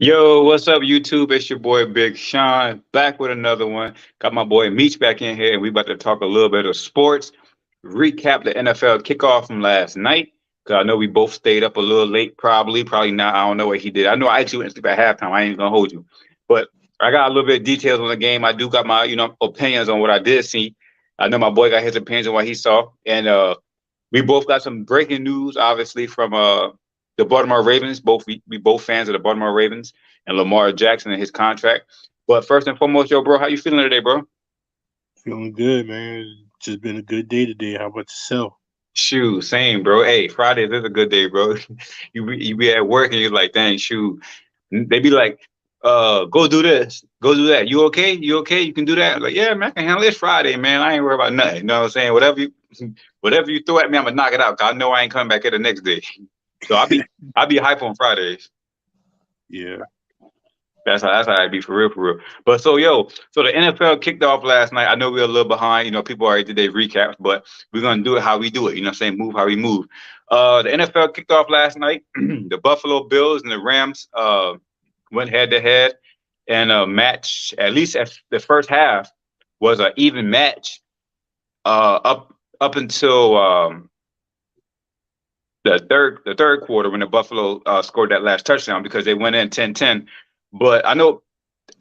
Yo, what's up, YouTube? It's your boy Big Sean back with another one. Got my boy Meech back in here, and we about to talk a little bit of sports. Recap the NFL kickoff from last night. Cause I know we both stayed up a little late, probably not. I don't know what he did. I know I actually went to sleep at halftime. I ain't gonna hold you, but I got a little bit of details on the game. I do got my opinions on what I did see. I know my boy got his opinions on what he saw, and we both got some breaking news, obviously, from the Baltimore Ravens. We both fans of the Baltimore Ravens and Lamar Jackson and his contract. But first and foremost, yo, bro, how you feeling today, bro? Feeling good, man. Just been a good day today. How about yourself? Shoot, same, bro. Hey, Fridays is a good day, bro. You be at work and you're like, dang, shoot. They be like, go do this, go do that. You okay? You okay? You can do that? Like, yeah, man, I can handle this Friday, man. I ain't worried about nothing. You know what I'm saying? Whatever you throw at me, I'm gonna knock it out. Cause I know I ain't coming back here the next day. So I be hype on Fridays. Yeah. That's how I be for real, for real. But so the NFL kicked off last night. I know we're a little behind. People already did their recaps, but we're gonna do it how we do it. You know what I'm saying? Move how we move. The NFL kicked off last night. The Buffalo Bills and the Rams went head to head, and a match. At least at the first half was an even match. Up until the third quarter when the Buffalo scored that last touchdown because they went in 10-10. But I know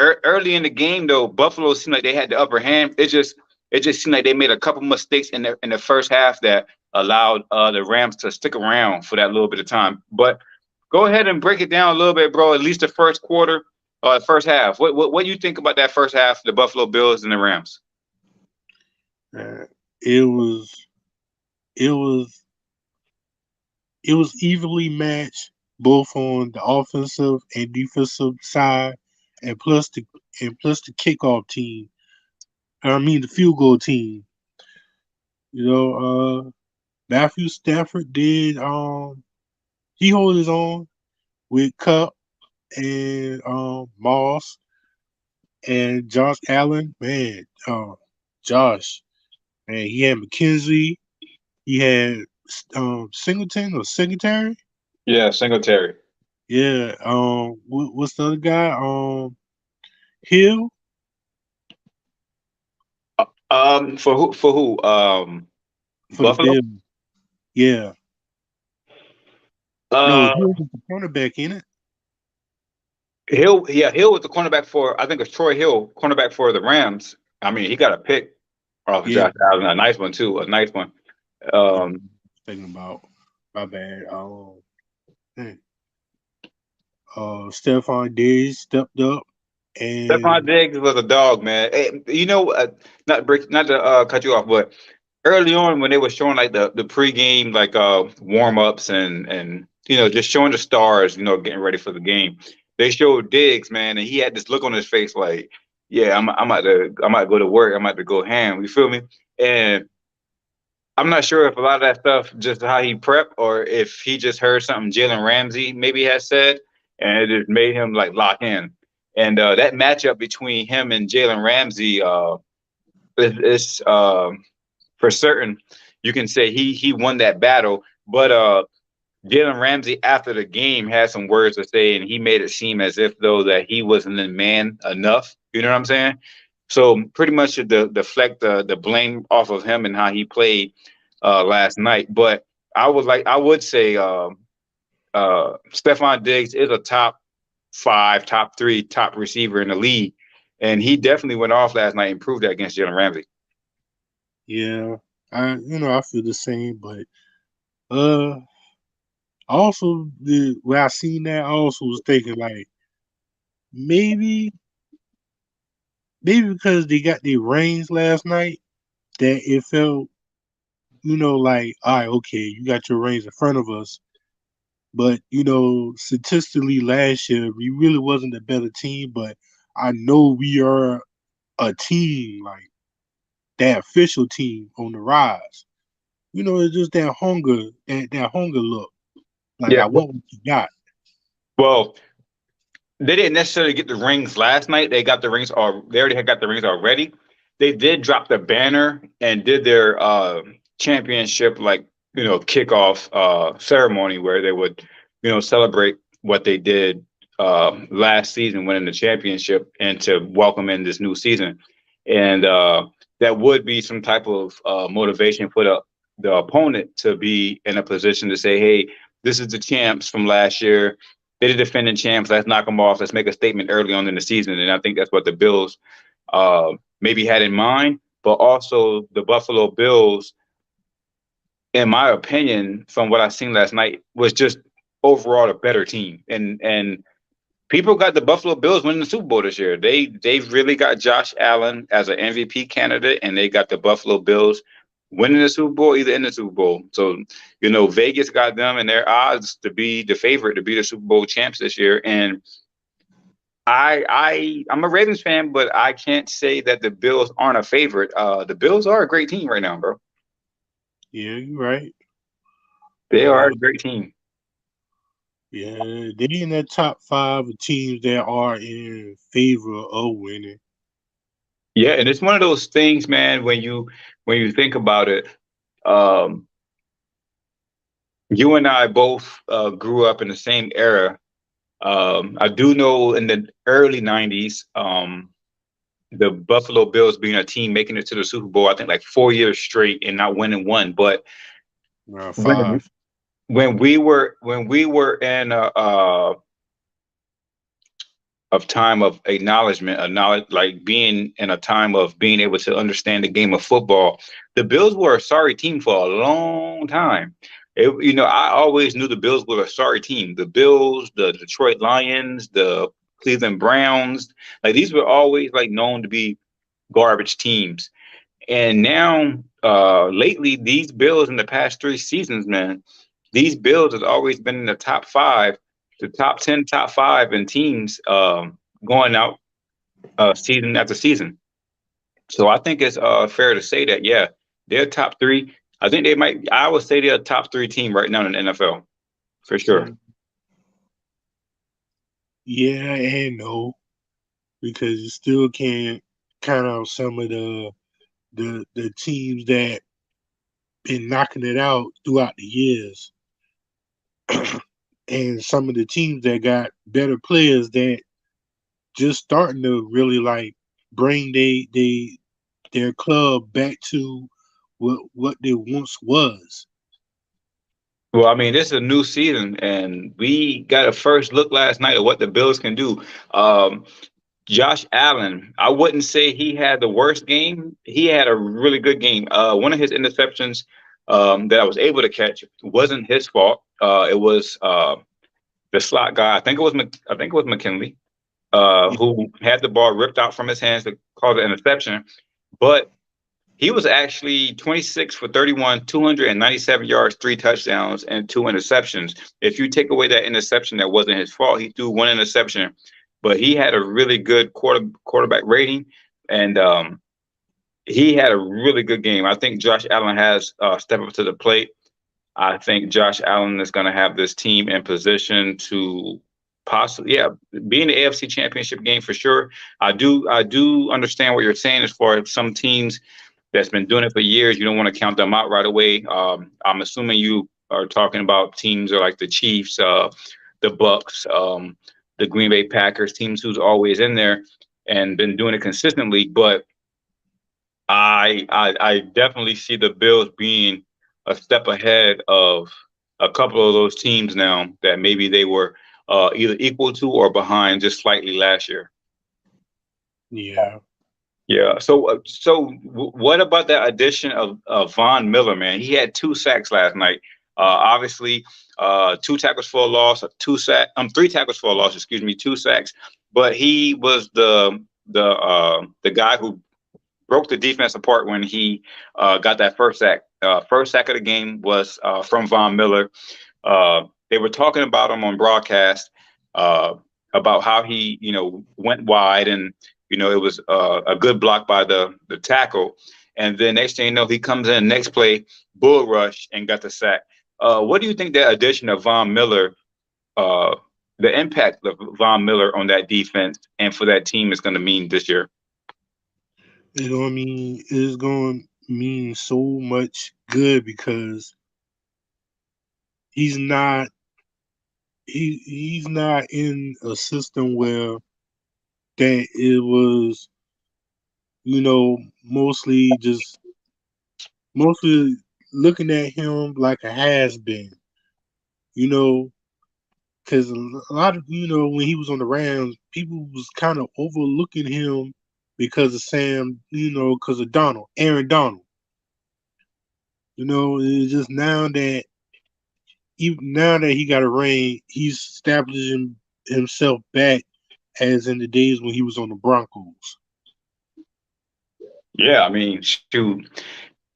early in the game though, Buffalo seemed like they had the upper hand. It just seemed like they made a couple mistakes in the first half that allowed the Rams to stick around for that little bit of time. But go ahead and break it down a little bit, bro. At least the first quarter, first half. What do you think about that first half, the Buffalo Bills and the Rams? Uh, it was it was it was evenly matched both on the offensive and defensive side, and plus the kickoff team. I mean the field goal team. You know, Matthew Stafford did he hold his own with Cup and Moss and Josh Allen. Man, Josh, man, he had McKenzie. He had Singleton or Singletary. Yeah, Singletary. Yeah. What's the other guy? Hill For who? For who? for the Buffalo. Bills. Yeah. No, Uh, Hill was the cornerback in it. Hill. Yeah, Hill was the cornerback for. I think it's Troy Hill, cornerback for the Rams. I mean, he got a pick off of Yeah. Josh Allen, a nice one too, a nice one. Yeah. Um, Thinking about my bad. Hmm. Stephon Diggs stepped up Stephon and Diggs was a dog, man. Hey, not to cut you off, but early on when they were showing like the pregame like warm ups and just showing the stars, getting ready for the game, they showed Diggs, man, and he had this look on his face like, yeah, I'm about to go to work, I'm about to go ham. You feel me? And I'm not sure if a lot of that stuff just how he prepped or if he just heard something Jalen Ramsey maybe has said and it just made him like lock in. And that matchup between him and Jalen Ramsey is for certain. You can say he won that battle, but Jalen Ramsey after the game had some words to say, and he made it seem as if though that he wasn't a man enough. You know what I'm saying? So pretty much to deflect the blame off of him and how he played last night. But I would say Stephon Diggs is a top five, top three, top receiver in the league, and he definitely went off last night and proved that against Jalen Ramsey. yeah, I feel the same, but uh also the when I seen that I also was thinking like maybe maybe because they got their rings last night that it felt like all right, okay, you got your rings in front of us, but statistically last year we really wasn't a better team, but I know we are a team like that official team on the rise. It's just that hunger, that hunger look. Like Yeah. I want what you got. Well, they didn't necessarily get the rings last night. They got the rings, or they already had got the rings already. They did drop the banner and did their championship like kickoff ceremony where they would celebrate what they did last season, winning the championship, and to welcome in this new season. And that would be some type of motivation for the opponent to be in a position to say, hey, this is the champs from last year. They're the defending champs. Let's knock them off. Let's make a statement early on in the season. And I think that's what the Bills maybe had in mind. But also the Buffalo Bills, in my opinion, from what I seen last night, was just overall a better team. And people got the Buffalo Bills winning the Super Bowl this year. They've really got Josh Allen as an MVP candidate, and they got the Buffalo Bills winning the Super Bowl, either in the Super Bowl. So, Vegas got them and their odds to be the favorite to be the Super Bowl champs this year. And I'm a Ravens fan, but I can't say that the Bills aren't a favorite. The Bills are a great team right now, bro. Yeah, you're right. They are Uh, a great team. yeah, they in that top five of teams that are in favor of winning. Yeah, and it's one of those things, man, when you think about it. Um, you and I both grew up in the same era. I do know in the early '90s, the Buffalo Bills being a team making it to the Super Bowl, I think like 4 years straight and not winning one. But when Five. when we were in a time of acknowledgement, a knowledge, like being in a time of being able to understand the game of football. The Bills were a sorry team for a long time. I always knew the Bills were a sorry team. The Bills, the Detroit Lions, the Cleveland Browns, like these were always like known to be garbage teams. And now, lately, these Bills in the past 3 seasons, man, these Bills has always been in the top five, the top 10, top five in teams going out season after season. So I think it's fair to say that, yeah, they're top three. I think they might. I would say they're a top three team right now in the NFL for sure. Mm, yeah and no, because you still can't count out some of the teams that been knocking it out throughout the years, and some of the teams that got better players that just starting to really like bring their club back to what they once was. Well, I mean, this is a new season, and we got a first look last night at what the Bills can do. Um, Josh Allen, I wouldn't say he had the worst game. He had a really good game. One of his interceptions that I was able to catch wasn't his fault. It was the slot guy. I think it was McKinley, Yeah, who had the ball ripped out from his hands to cause an interception. But he was actually 26 for 31, 297 yards, 3 touchdowns, and 2 interceptions. If you take away that interception that wasn't his fault, he threw one interception, but he had a really good quarterback rating, and he had a really good game. I think Josh Allen has stepped up to the plate. I think Josh Allen is going to have this team in position to possibly, yeah, be in the AFC Championship game for sure. I do understand what you're saying as far as some teams that's been doing it for years. You don't want to count them out right away. I'm assuming you are talking about teams like the Chiefs, the Bucks, the Green Bay Packers, teams who's always in there and been doing it consistently. But I definitely see the Bills being a step ahead of a couple of those teams now that maybe they were either equal to or behind just slightly last year. yeah. Yeah. So what about that addition of Von Miller, man? He had 2 sacks last night. Obviously, 2 tackles for a loss, 3 tackles for a loss. Excuse me, 2 sacks. But he was the guy who broke the defense apart when he got that first sack. First sack of the game was from Von Miller. They were talking about him on broadcast uh, about how he, went wide and it was a good block by the tackle. And then next thing you know, he comes in next play, bull rush, and got the sack. What do you think that addition of Von Miller, uh, the impact of Von Miller on that defense and for that team is going to mean this year? It's gonna mean so much good because he's not he's not in a system where that it was, mostly just mostly looking at him like a has been, you know, because a lot of when he was on the Rams, people was kind of overlooking him because of Sam, because of Aaron Donald. It's just now that he got a ring, he's establishing himself back as in the days when he was on the Broncos. Yeah, I mean, shoot,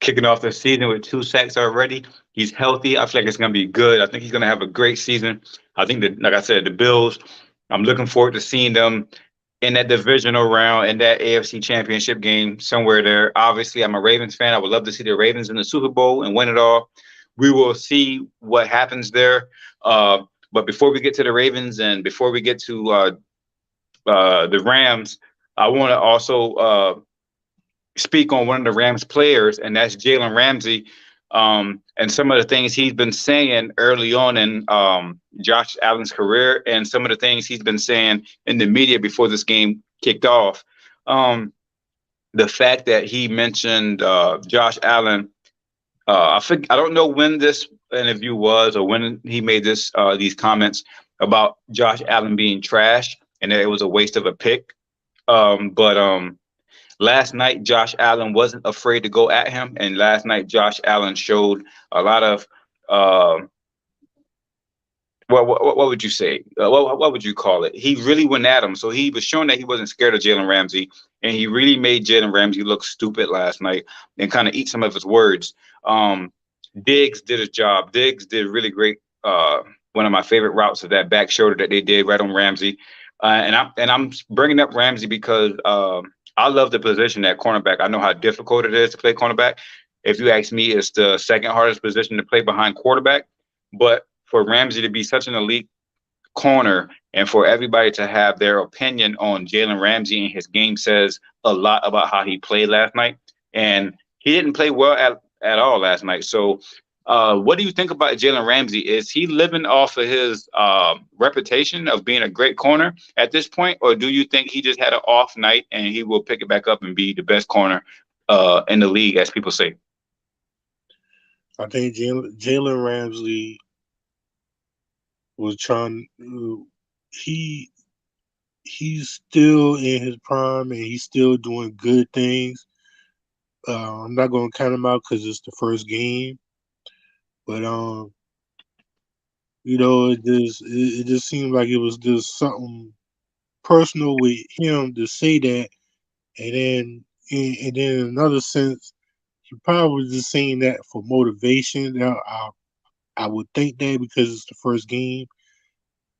kicking off the season with 2 sacks already. He's healthy. I feel like it's going to be good. I think he's going to have a great season. I think that, like I said, the Bills, I'm looking forward to seeing them in that divisional round in that AFC Championship game somewhere there. Obviously, I'm a Ravens fan. I would love to see the Ravens in the Super Bowl and win it all. We will see what happens there. But before we get to the Ravens and before we get to the Rams, I want to also speak on one of the Rams players, and that's Jalen Ramsey. And some of the things he's been saying early on in Josh Allen's career, and some of the things he's been saying in the media before this game kicked off. The fact that he mentioned Josh Allen, I don't know when this interview was or when he made these comments about Josh Allen being trash and that it was a waste of a pick. But last night, Josh Allen wasn't afraid to go at him, and last night Josh Allen showed a lot of what would you say? What would you call it? He really went at him, so he was showing that he wasn't scared of Jalen Ramsey, and he really made Jalen Ramsey look stupid last night and kind of eat some of his words. Diggs did his job. Diggs did really great. One of my favorite routes of that back shoulder that they did right on Ramsey, and I'm bringing up Ramsey because I love the position at cornerback. I know how difficult it is to play cornerback. If you ask me, it's the second hardest position to play behind quarterback. But for Ramsey to be such an elite corner and for everybody to have their opinion on Jalen Ramsey and his game says a lot about how he played last night. And he didn't play well at all last night. So what do you think about Jalen Ramsey? Is he living off of his reputation of being a great corner at this point, or do you think he just had an off night and he will pick it back up and be the best corner in the league, as people say? I think Jalen Ramsey was trying. He he's still in his prime and he's still doing good things. I'm not gonna count him out because it's the first game, but it just seemed like it was just something personal with him to say that, and then in another sense, he probably was just saying that for motivation. Now, I would think that because it's the first game,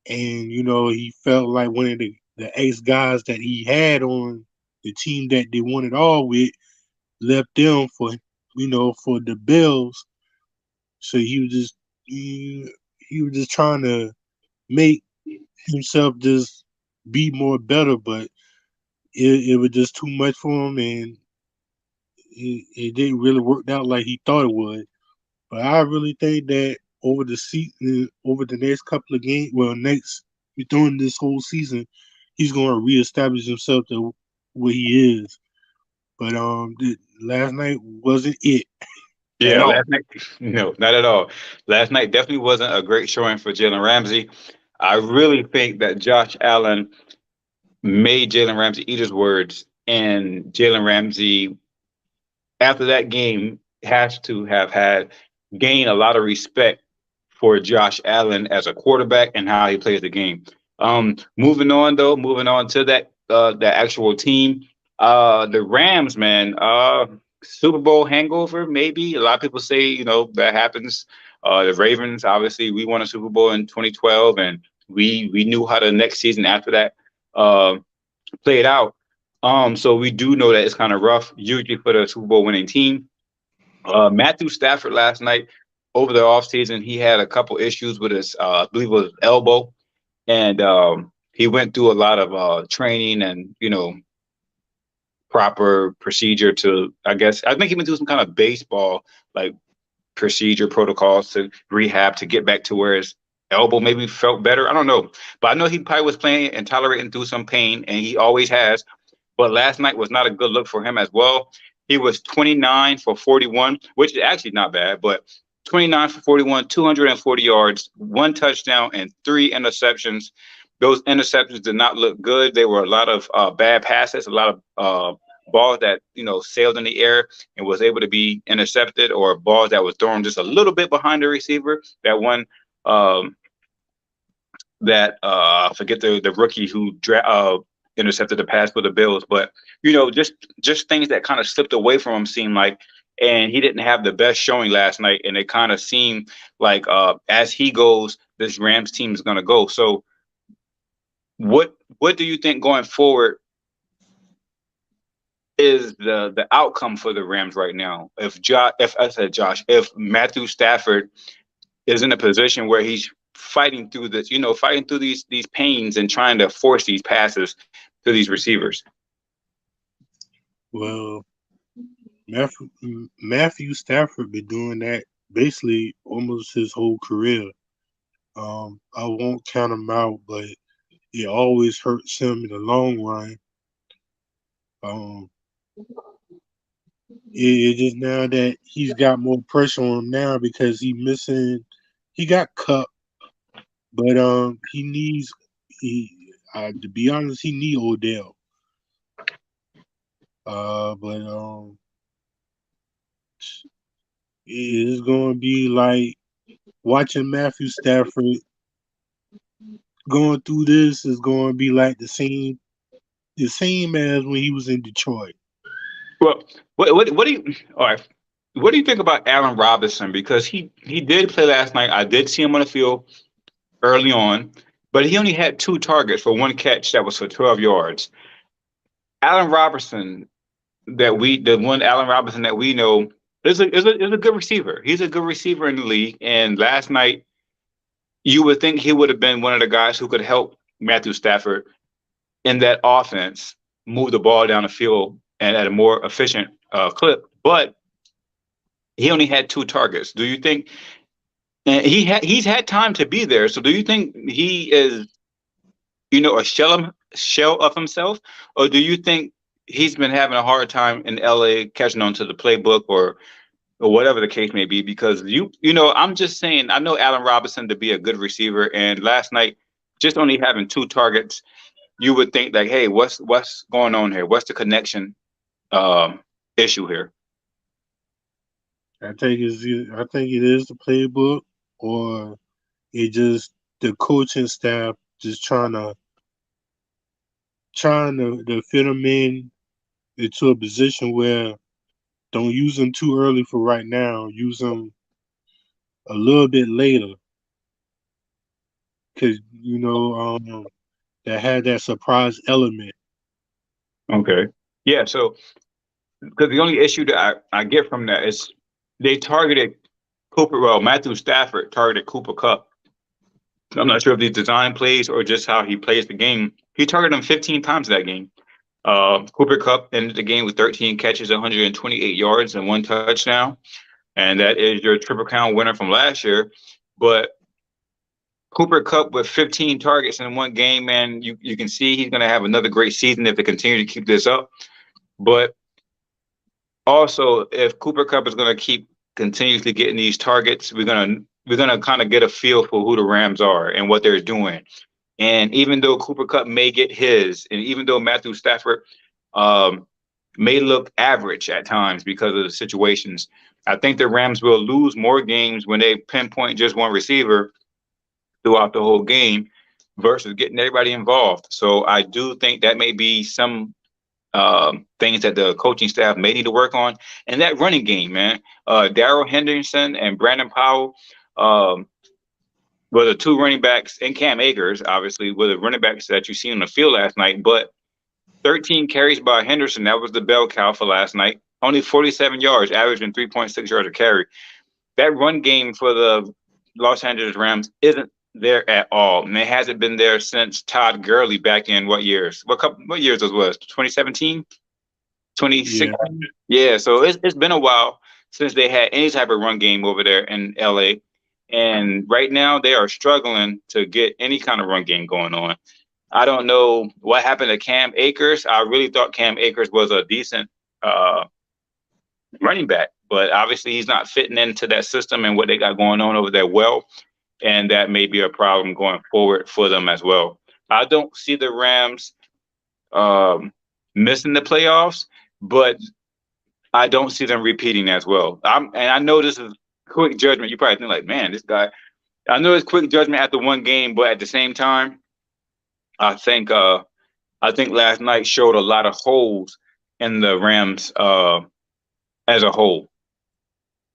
and he felt like one of the ex guys that he had on the team that they won it all with left them for the Bills. So he was just trying to make himself just be more better, but it was just too much for him, and it didn't really work out like he thought it would. But I really think that over the season, over the next couple of games, during this whole season, he's going to reestablish himself to where he is. But last night wasn't it at Yeah, all. last night, no, not at all. Last night definitely wasn't a great showing for Jalen Ramsey. I really think that Josh Allen made Jalen Ramsey eat his words, and Jalen Ramsey, after that game, has to have had gained a lot of respect for Josh Allen as a quarterback and how he plays the game. Moving on to that actual team, the Rams, man, Super Bowl hangover, maybe. A lot of people say, that happens. The Ravens, obviously, we won a Super Bowl in 2012, and we knew how the next season after that uh, played out. So we do know that it's kind of rough, usually for the Super Bowl winning team. Matthew Stafford last night over the offseason, he had a couple issues with his, I believe it was his elbow, and he went through a lot of training and proper procedure to, I think he went through some kind of baseball like procedure protocols to rehab to get back to where his elbow maybe felt better. I don't know. But I know he probably was playing and tolerating through some pain, and he always has. But last night was not a good look for him as well. He was 29 for 41, which is actually not bad, but 29 for 41, 240 yards, one touchdown, and three interceptions. Those interceptions did not look good. They were a lot of bad passes, a lot of balls that sailed in the air and was able to be intercepted, or balls that was thrown just a little bit behind the receiver. That one um, that I forget the rookie who intercepted the pass for the Bills, but just things that kind of slipped away from him seemed like, and he didn't have the best showing last night, and it kind of seemed like as he goes, this Rams team is going to go. So, what do you think going forward is the outcome for the Rams right now? If Matthew Stafford is in a position where he's fighting through this, fighting through these pains and trying to force these passes to these receivers. Well, Matthew Stafford been doing that basically almost his whole career. I won't count him out, but it always hurts him in the long run. It just now that he's got more pressure on him now because he got cut, but to be honest, he need Odell. But it's gonna be like watching Matthew Stafford going through this is gonna be like the same as when he was in Detroit. Well, what do you all right? What do you think about Allen Robinson? Because he did play last night. I did see him on the field early on, but he only had two targets for one catch that was for 12 yards. Allen Robinson, the one Allen Robinson that we know is a good receiver. He's a good receiver in the league. And last night, you would think he would have been one of the guys who could help Matthew Stafford in that offense move the ball down the field and at a more efficient clip. But he only had two targets. Do you think? And he's had time to be there. So do you think he is, a shell of himself, or do you think he's been having a hard time in LA catching on to the playbook, or whatever the case may be? Because I'm just saying, I know Allen Robinson to be a good receiver, and last night, just only having two targets, you would think like, hey, what's going on here? What's the connection issue here? I think it is the playbook, or it just the coaching staff just trying to fit him into a position where don't use him too early for right now. Use him a little bit later, because that had that surprise element. Okay. Yeah. So, because the only issue that I get from that is they targeted Matthew Stafford targeted Cooper Kupp. I'm not sure if these design plays or just how he plays the game. He targeted him 15 times that game. Cooper Kupp ended the game with 13 catches, 128 yards, and one touchdown. And that is your Triple Crown winner from last year. But Cooper Kupp with 15 targets in one game, man, you can see he's going to have another great season if they continue to keep this up. But also, if Cooper Kupp is going to keep continuously getting these targets, we're gonna kind of get a feel for who the Rams are and what they're doing. And even though Cooper Kupp may get his, and even though Matthew Stafford may look average at times because of the situations, I think the Rams will lose more games when they pinpoint just one receiver throughout the whole game versus getting everybody involved. So I do think that may be some things that the coaching staff may need to work on. And that running game, man, Darrell Henderson and Brandon Powell were the two running backs, and Cam Akers, obviously, were the running backs that you seen on the field last night. But 13 carries by Henderson, that was the bell cow for last night. Only 47 yards, averaging 3.6 yards a carry. That run game for the Los Angeles Rams isn't there at all, and it hasn't been there since Todd Gurley back in what years? What years it was? 2017, 2016. Yeah. So it's been a while since they had any type of run game over there in LA, And right now they are struggling to get any kind of run game going on. I don't know what happened to Cam Akers. I really thought Cam Akers was a decent uh, running back, but obviously he's not fitting into that system and what they got going on over there well, and that may be a problem going forward for them as well. I don't see the Rams um, missing the playoffs, but I don't see them repeating as well. And I know this is quick judgment. You probably think like, man, this guy. I know it's quick judgment after one game, but at the same time, I think last night showed a lot of holes in the Rams as a whole.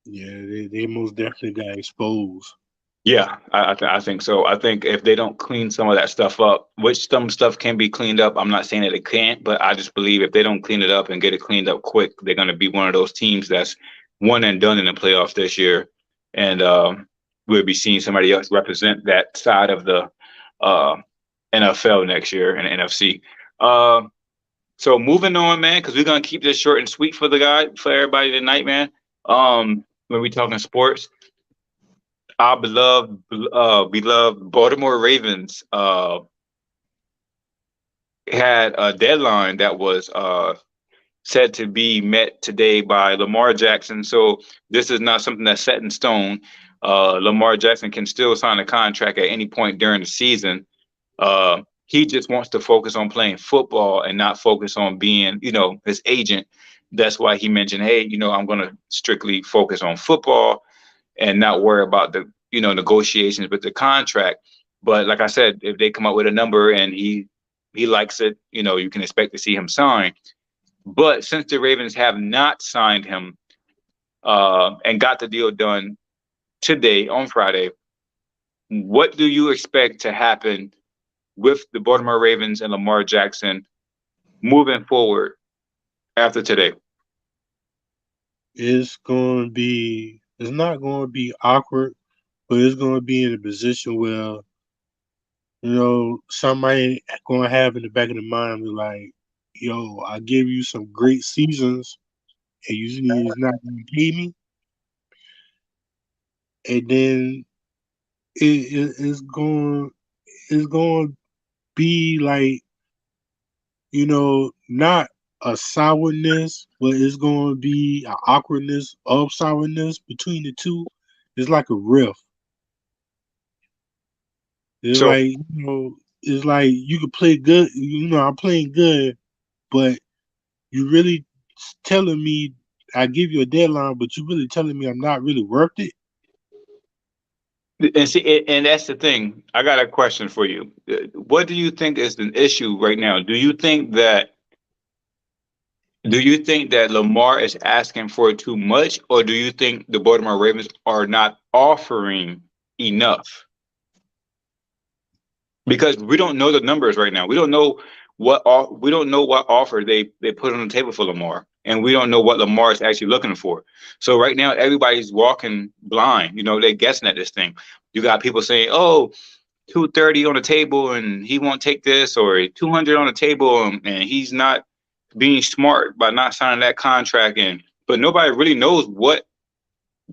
Yeah, they most definitely got exposed. Yeah, I think so. I think if they don't clean some of that stuff up, which some stuff can be cleaned up, I'm not saying that it can't, but I just believe if they don't clean it up and get it cleaned up quick, they're going to be one of those teams that's one and done in the playoffs this year, and we'll be seeing somebody else represent that side of the uh, NFL next year in the NFC. So moving on, man, because we're gonna keep this short and sweet for everybody tonight, man. When we talking sports. Our beloved Baltimore Ravens had a deadline that was said to be met today by Lamar Jackson. So this is not something that's set in stone. Lamar Jackson can still sign a contract at any point during the season. He just wants to focus on playing football and not focus on being, his agent. That's why he mentioned, hey, I'm going to strictly focus on football and not worry about the negotiations with the contract. But like I said, if they come up with a number and he likes it, you can expect to see him sign. But since the Ravens have not signed him and got the deal done today on Friday, what do you expect to happen with the Baltimore Ravens and Lamar Jackson moving forward after today? It's not going to be awkward, but it's going to be in a position where, somebody going to have in the back of the mind, be like, yo, I give you some great seasons and you is not going to pay me. And then it's going to be like, not a sourness, but it's going to be an awkwardness of sourness between the two. It's like a riff. It's So like, it's like you could play good. I'm playing good, but you really telling me I give you a deadline, but you really telling me I'm not really worth it. and see, and that's the thing. I got a question for you. What do you think is an issue right now? Do you think that Lamar is asking for too much, or do you think the Baltimore Ravens are not offering enough? Because we don't know the numbers right now. We don't know what offer they put on the table for Lamar, and we don't know what Lamar is actually looking for. So right now, everybody's walking blind. They're guessing at this thing. You got people saying, "Oh, 230 on the table, and he won't take this," or 200 on the table, and he's not being smart by not signing that contract. But nobody really knows what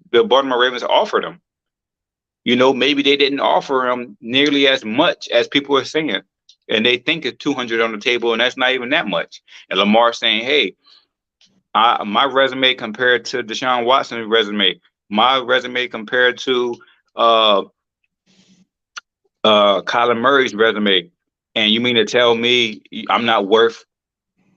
the Baltimore Ravens offered him. Maybe they didn't offer him nearly as much as people are saying. And they think it's 200 on the table, and that's not even that much. And Lamar saying, hey, my resume compared to Deshaun Watson's resume, my resume compared to Kyler Murray's resume. And you mean to tell me I'm not worth,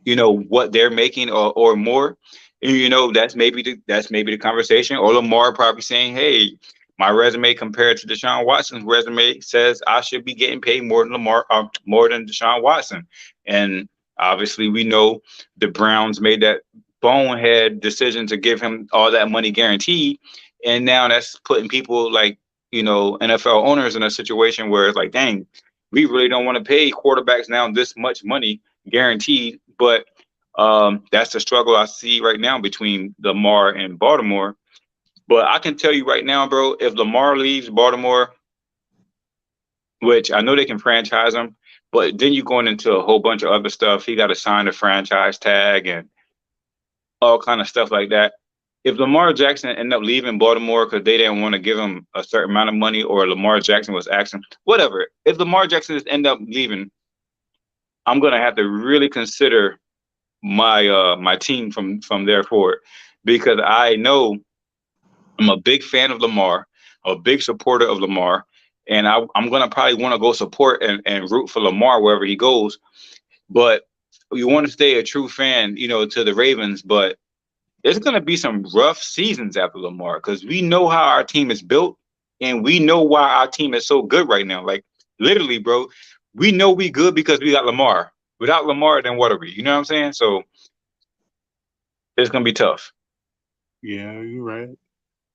what they're making or more? And, that's maybe the conversation. Or Lamar probably saying, hey, my resume compared to Deshaun Watson's resume says I should be getting paid more than more than Deshaun Watson. And obviously, we know the Browns made that bonehead decision to give him all that money guaranteed, and now that's putting people like NFL owners in a situation where it's like, dang, we really don't want to pay quarterbacks now this much money guaranteed. But that's the struggle I see right now between Lamar and Baltimore. But I can tell you right now, bro, if Lamar leaves Baltimore, which I know they can franchise him, but then you're going into a whole bunch of other stuff. He got to sign a franchise tag and all kind of stuff like that. if Lamar Jackson ended up leaving Baltimore because they didn't want to give him a certain amount of money, or Lamar Jackson was asking, whatever. If Lamar Jackson just end up leaving, I'm gonna have to really consider my team from there forward, because I know I'm a big fan of Lamar, a big supporter of Lamar, and I'm gonna probably want to go support and root for Lamar wherever he goes. But you want to stay a true fan, to the Ravens, but there's going to be some rough seasons after Lamar, because we know how our team is built, and we know why our team is so good right now. Like, literally, bro, we know we good because we got Lamar. Without Lamar, then what are we? You know what I'm saying? So it's going to be tough. Yeah, you're right.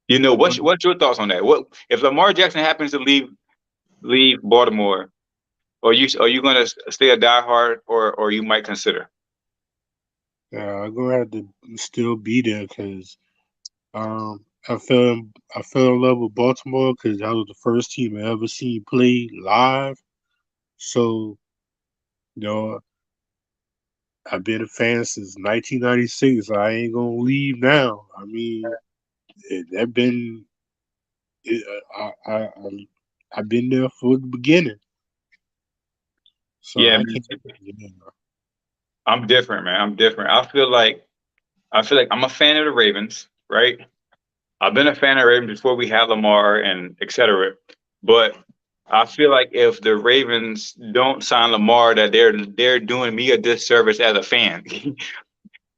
What's your thoughts on that? What if Lamar Jackson happens to leave Baltimore? Are you going to stay a diehard, or you might consider? I'm gonna have to still be there because I fell in love with Baltimore because that was the first team I ever seen play live. So you know, I've been a fan since 1996. I ain't gonna leave now. I mean, that been it, I've been there for the beginning, so Yeah, I man. can't. Yeah, I'm different, man. I'm different. I feel like I'm a fan of the Ravens, right? I've been a fan of Ravens before we had Lamar and et cetera. But I feel like if the Ravens don't sign Lamar, that they're doing me a disservice as a fan.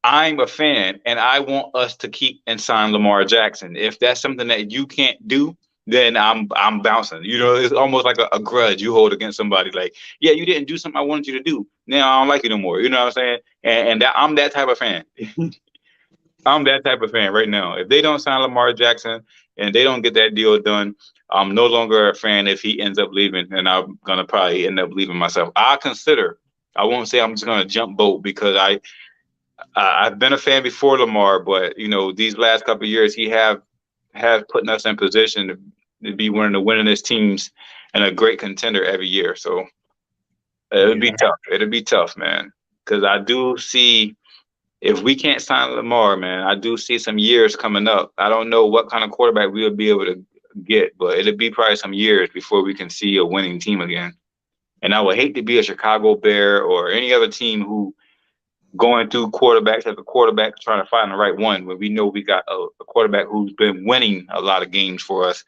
I'm a fan, and I want us to keep and sign Lamar Jackson. If that's something that you can't do, then I'm bouncing. It's almost like a grudge you hold against somebody. Like, yeah, you didn't do something I wanted you to do. Now I don't like you no more. You know what I'm saying? And I'm that type of fan. I'm that type of fan right now. If they don't sign Lamar Jackson and they don't get that deal done, I'm no longer a fan if he ends up leaving, and I'm gonna probably end up leaving myself. I won't say I'm just gonna jump boat, because I've been a fan before Lamar, but these last couple of years he have putting us in position to be one of the winningest teams and a great contender every year. So it'll be yeah, tough. It'll be tough, man. Because I do see, if we can't sign Lamar, man, I do see some years coming up. I don't know what kind of quarterback we'll be able to get, but it'll be probably some years before we can see a winning team again. And I would hate to be a Chicago Bear or any other team who going through quarterbacks after quarterback trying to find the right one, when we know we got a quarterback who's been winning a lot of games for us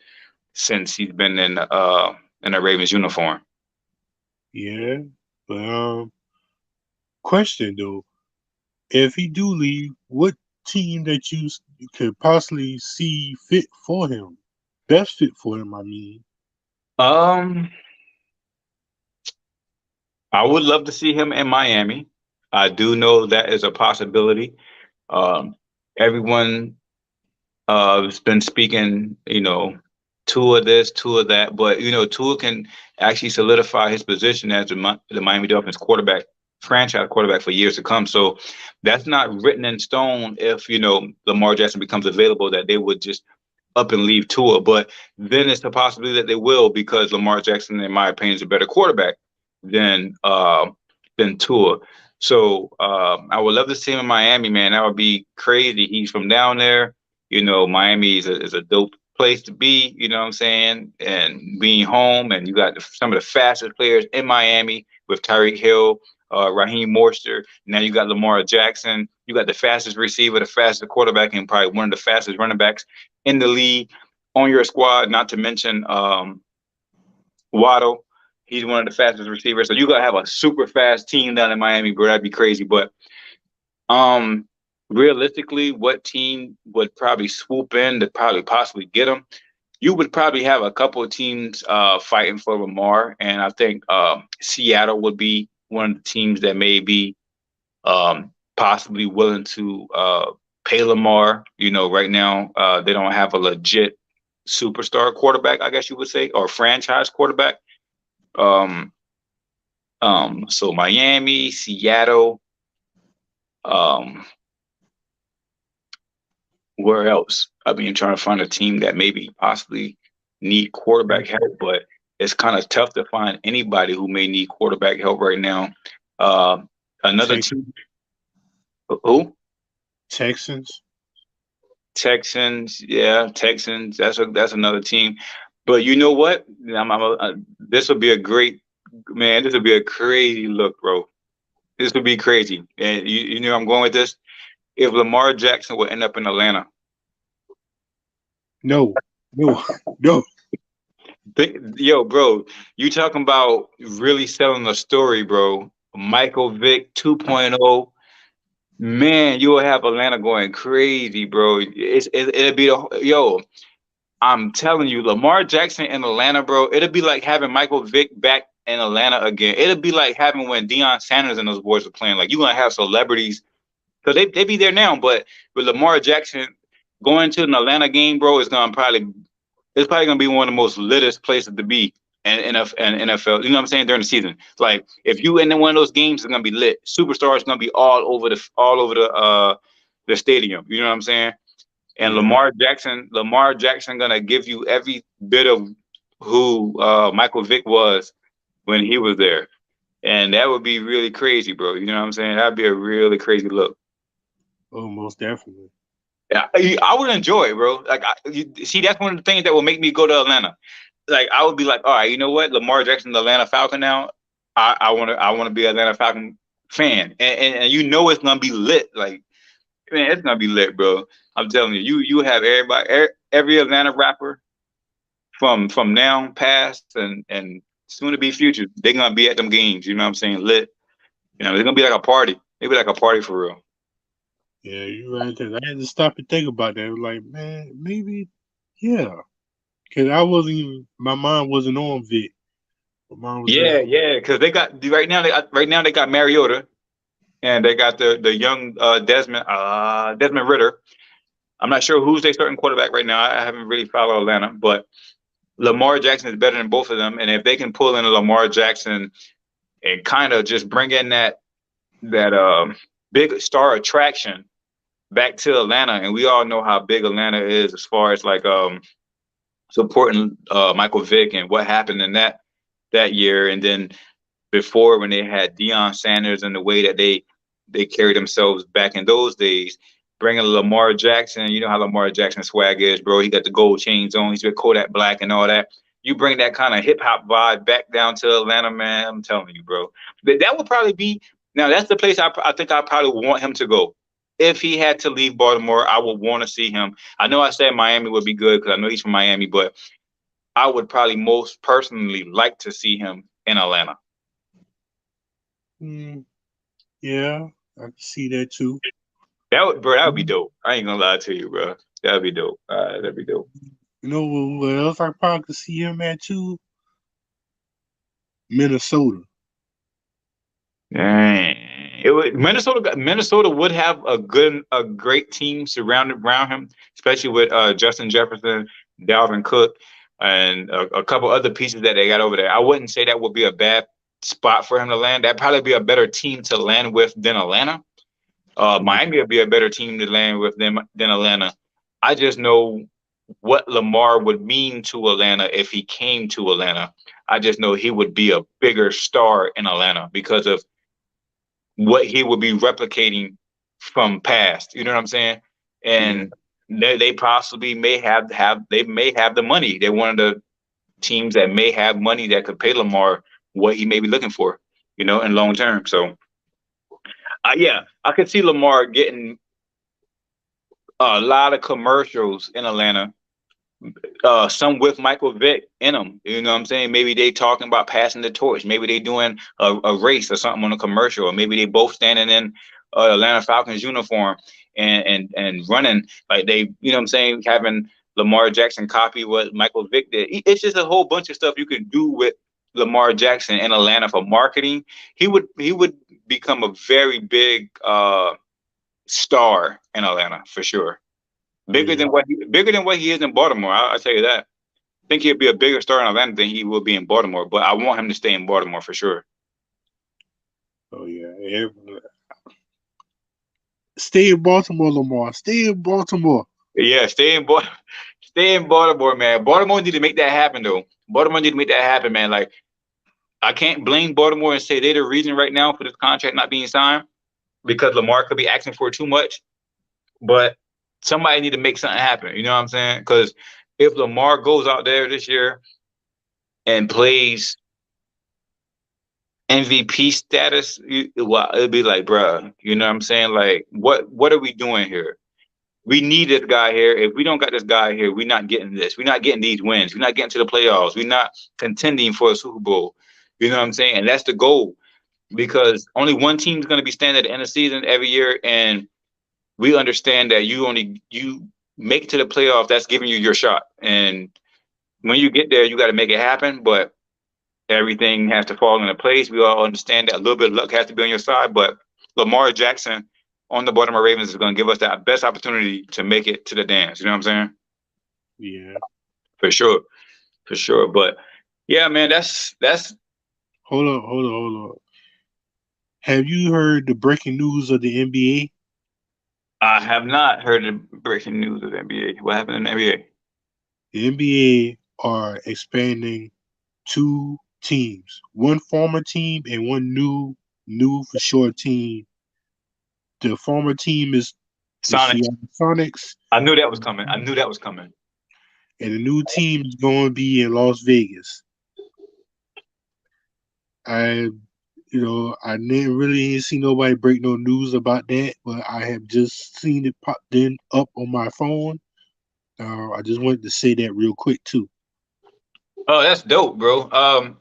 since he's been in a Ravens uniform. yeah. But question though, if he do leave, what team that you could possibly see fit for him, best fit for him? I mean, Um, I would love to see him in Miami. I do know that is a possibility. Um, Everyone has been speaking, two of this, two of that, but Tua can actually solidify his position as the Miami Dolphins quarterback, franchise quarterback for years to come. So that's not written in stone. If Lamar Jackson becomes available, that they would just up and leave Tua, but then it's a possibility that they will, because Lamar Jackson, in my opinion, is a better quarterback than Tua. So I would love to see him in Miami, man. That would be crazy. He's from down there. Miami is a dope place to be. You know what I'm saying? And being home, and you got some of the fastest players in Miami with Tyreek Hill, Raheem Mostert. Now you got Lamar Jackson. You got the fastest receiver, the fastest quarterback, and probably one of the fastest running backs in the league on your squad. Not to mention Waddle. He's one of the fastest receivers. So you gotta have a super fast team down in Miami, bro. That'd be crazy. But um, realistically, what team would probably swoop in to probably possibly get him? You would probably have a couple of teams fighting for Lamar, and I think Seattle would be one of the teams that may be possibly willing to pay Lamar. Right now they don't have a legit superstar quarterback, I guess you would say, or franchise quarterback. Um, so Miami, Seattle, um, where else? I mean, trying to find a team that maybe possibly need quarterback help, but it's kind of tough to find anybody who may need quarterback help right now. Uh, Another Tex- team, who? Texans. Texans, yeah, Texans. That's another team. But you know what? This will be a great man. This will be a crazy look, bro. This would be crazy. And you know where I'm going with this. If Lamar Jackson would end up in Atlanta, No, no, no. yo, bro, you talking about really selling a story, bro? Michael Vick 2.0. Man, you will have Atlanta going crazy, bro. It'll be yo. I'm telling you, Lamar Jackson in Atlanta, bro. It'll be like having Michael Vick back in Atlanta again. It'll be like having when Deion Sanders and those boys were playing. Like, you're gonna have celebrities because they be there now. But with Lamar Jackson going to an Atlanta game, bro, it's probably gonna be one of the most litest places to be in NFL. You know what I'm saying? During the season, like if you in one of those games, it's gonna be lit. Superstars gonna be all over the stadium. You know what I'm saying? And Yeah. Lamar Jackson gonna give you every bit of who Michael Vick was when he was there. And that would be really crazy, bro. You know what I'm saying? That'd be a really crazy look. Oh, most definitely. Yeah, I would enjoy it, bro. Like, see, that's one of the things that will make me go to Atlanta. Like, I would be like, all right, you know what? Lamar Jackson, the Atlanta Falcon now. I want to be an Atlanta Falcon fan, and you know it's gonna be lit. Like, man, it's gonna be lit, bro. I'm telling you, you have every Atlanta rapper from now past and soon to be future. They're gonna be at them games. You know what I'm saying? Lit. You know, it's gonna be like a party. Maybe like a party for real. Yeah, you're right. Cause I had to stop and think about that. Like, man, maybe, yeah. Cause I wasn't even. My mind wasn't on Vic. My mind was Yeah, just. yeah. Because they got right now they got Mariota and they got the young Desmond Ritter. I'm not sure who's their starting quarterback right now. I haven't really followed Atlanta, but Lamar Jackson is better than both of them. And if they can pull in a Lamar Jackson and kind of just bring in that big star attraction back to Atlanta, and we all know how big Atlanta is as far as like supporting Michael Vick and what happened in that year, and then before when they had Deion Sanders and the way that they carried themselves back in those days. Bringing Lamar Jackson, you know how Lamar Jackson swag is, bro. He got the gold chains on. He's with Kodak Black and all that. You bring that kind of hip hop vibe back down to Atlanta, man. I'm telling you, bro. That would probably be now. That's the place I think I probably want him to go. If he had to leave Baltimore, I would want to see him. I know I said Miami would be good because I know he's from Miami, but I would probably most personally like to see him in Atlanta. Yeah, I can see that too. That would be dope. I ain't gonna lie to you, bro. That would be dope. That'd be dope. You know what else I probably could see him at too? Minnesota. Dang. Minnesota would have a great team surrounded around him, especially with Justin Jefferson, Dalvin Cook, and a couple other pieces that they got over there. I wouldn't say that would be a bad spot for him to land. That'd probably be a better team to land with than Atlanta. Miami would be a better team to land with them than Atlanta. I just know what Lamar would mean to Atlanta if he came to Atlanta. I just know he would be a bigger star in Atlanta because of what he would be replicating from past. You know what I'm saying? And they possibly may have the money. They're one of the teams that may have money that could pay Lamar what he may be looking for, you know, in long term. So yeah, I could see Lamar getting a lot of commercials in Atlanta. Some with Michael Vick in them. You know what I'm saying? Maybe they talking about passing the torch. Maybe they doing a race or something on a commercial. Or maybe they both standing in Atlanta Falcons uniform and running like they, you know what I'm saying, having Lamar Jackson copy what Michael Vick did. It's just a whole bunch of stuff you can do with Lamar Jackson in Atlanta for marketing. He would become a very big star in Atlanta for sure. Bigger than what he is in Baltimore. I'll tell you that. I think he'll be a bigger star in Atlanta than he will be in Baltimore. But I want him to stay in Baltimore for sure. Oh yeah. Stay in Baltimore, Lamar. Stay in Baltimore. Yeah, stay in Baltimore, man. Baltimore need to make that happen though. Baltimore need to make that happen, man. Like I can't blame Baltimore and say they're the reason right now for this contract not being signed because Lamar could be asking for too much. But somebody need to make something happen. You know what I'm saying? Because if Lamar goes out there this year and plays MVP status, well, it'd be like, bruh, you know what I'm saying? Like, what are we doing here? We need this guy here. If we don't got this guy here, we're not getting this. We're not getting these wins. We're not getting to the playoffs. We're not contending for a Super Bowl. You know what I'm saying? And that's the goal, because only one team is going to be standing at the end of the season every year, and we understand that you make it to the playoff. That's giving you your shot, and when you get there, you got to make it happen. But everything has to fall into place. We all understand that a little bit of luck has to be on your side, but Lamar Jackson on the Baltimore Ravens is going to give us that best opportunity to make it to the dance. You know what I'm saying? Yeah. For sure. For sure. But yeah, man, that's Hold on. Have you heard the breaking news of the NBA? I have not heard the breaking news of the NBA. What happened in the NBA? The NBA are expanding 2 teams, one former team and one new for sure team. The former team is the Sonic. Seattle Sonics, I knew that was coming. I knew that was coming. and the new team is going to be in Las Vegas. I, I didn't really see nobody break no news about that, but I have just seen it popped in up on my phone. I just wanted to say that real quick too. Oh, that's dope, bro.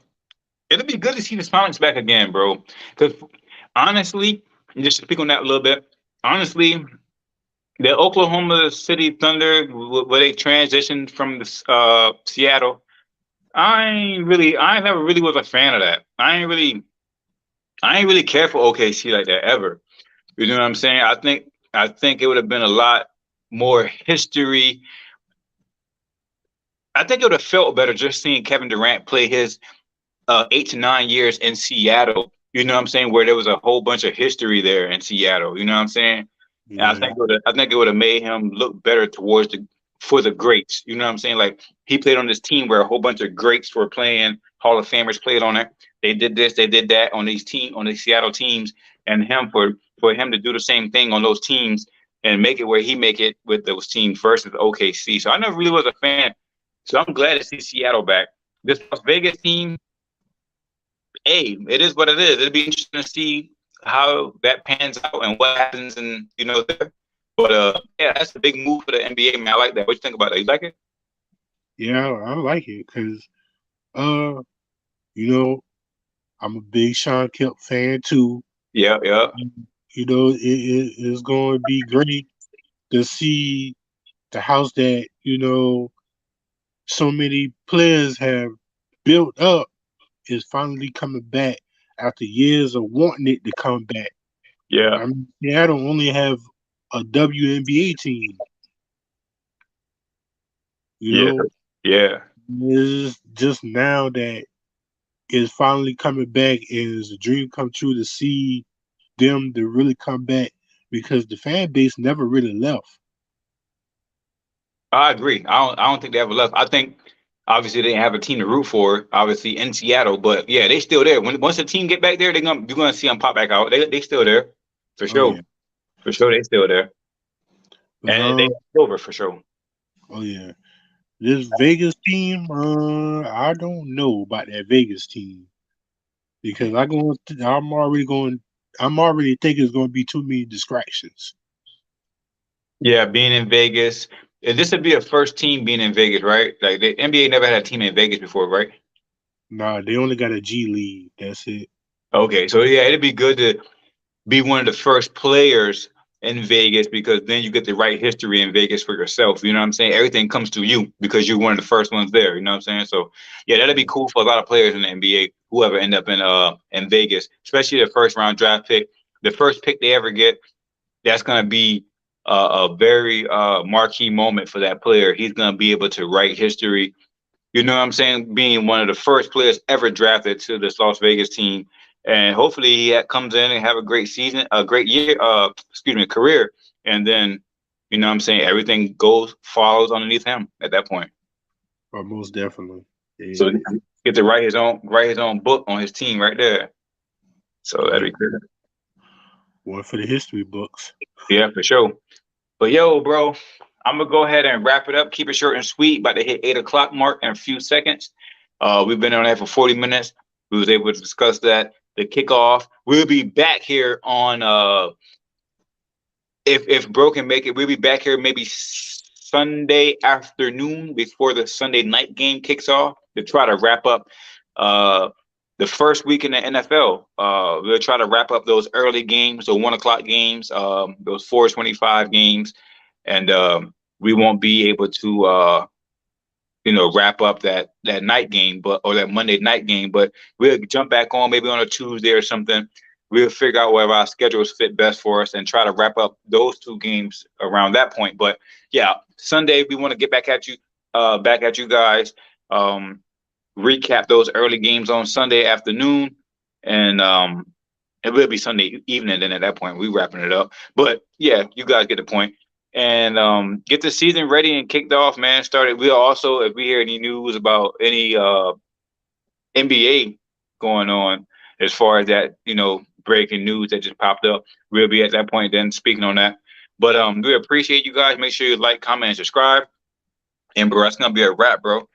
It'll be good to see the Sonics back again, bro. Because honestly, just to speak on that a little bit, honestly, the Oklahoma City Thunder, where they transitioned from the Seattle, I never really was a fan of that. I ain't really care for OKC like that ever. You know what I'm saying? I think it would have been a lot more history. I think it would have felt better just seeing Kevin Durant play his 8 to 9 years in Seattle. You know what I'm saying? Where there was a whole bunch of history there in Seattle. You know what I'm saying? And Yeah, I think it would have made him look better towards for the greats. You know what I'm saying? Like, he played on this team where a whole bunch of greats were playing. Hall of Famers played on it. They did this, they did that on these Seattle teams, and for him to do the same thing on those teams and make it where he make it with those teams versus OKC. So I never really was a fan. So I'm glad to see Seattle back. This Las Vegas team, hey, it is what it is. It'll be interesting to see how that pans out and what happens, and there. But yeah, that's a big move for the NBA, man. I like that. What you think about that? You like it? yeah, I like it because, uh, you know, I'm a big Sean Kemp fan too. Yeah, yeah, It is going to be great to see the house that so many players have built up is finally coming back after years of wanting it to come back. yeah, I mean, Seattle only have a WNBA team. You yeah, know, yeah. it's just now that it's finally coming back, and it's a dream come true to see them to really come back because the fan base never really left. I agree. I don't think they ever left. I think obviously they didn't have a team to root for, obviously in Seattle, but yeah, they still there. Once the team get back there, you're gonna see them pop back out. They still there for Oh sure. yeah, For sure, they still there, but and they over for sure. oh yeah, this Vegas team, I don't know about that Vegas team because I'm already thinking it's going to be too many distractions. Yeah, being in Vegas. This would be a first team being in Vegas, right? Like, the NBA never had a team in Vegas before, right? Nah, they only got a G League. That's it. Okay, so yeah, it'd be good to be one of the first players in Vegas, because then you get the right history in Vegas for yourself. You know what I'm saying? Everything comes to you because you're one of the first ones there. You know what I'm saying? So yeah, that'd be cool for a lot of players in the NBA, whoever end up in Vegas, especially the first round draft pick, the first pick they ever get. That's gonna be a very marquee moment for that player. He's gonna be able to write history. You know what I'm saying? Being one of the first players ever drafted to this Las Vegas team, and hopefully he comes in and have a great season, a great year, career, and then what I'm saying, everything follows underneath him at that point. Or most definitely. So Yeah. he get to write his own book on his team right there. So that'd Yep. be good. One for the history books. Yeah, for sure. But yo, bro, I'm gonna go ahead and wrap it up. Keep it short and sweet. About to hit 8 o'clock mark in a few seconds. We've been on there for 40 minutes. We was able to discuss that. The kickoff. We'll be back here on if bro can make it, we'll be back here maybe Sunday afternoon before the Sunday night game kicks off to try to wrap up uh the first week in the NFL. We'll try to wrap up those early games, the 1 o'clock games, those 4:25 games, and we won't be able to wrap up that night game, but or that Monday night game. But we'll jump back on maybe on a Tuesday or something. We'll figure out whatever our schedules fit best for us and try to wrap up those two games around that point. But yeah, Sunday we want to get back at you guys. Um, Recap those early games on Sunday afternoon, and it will be Sunday evening. Then at that point, we wrapping it up. But yeah, you guys get the point. And get the season ready and kicked off, man. Started. We'll also, if we hear any news about any NBA going on, as far as that, breaking news that just popped up, we'll be at that point then speaking on that. But we appreciate you guys. Make sure you like, comment, and subscribe. And bro, that's gonna be a wrap, bro.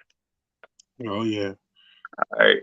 Oh yeah. All right.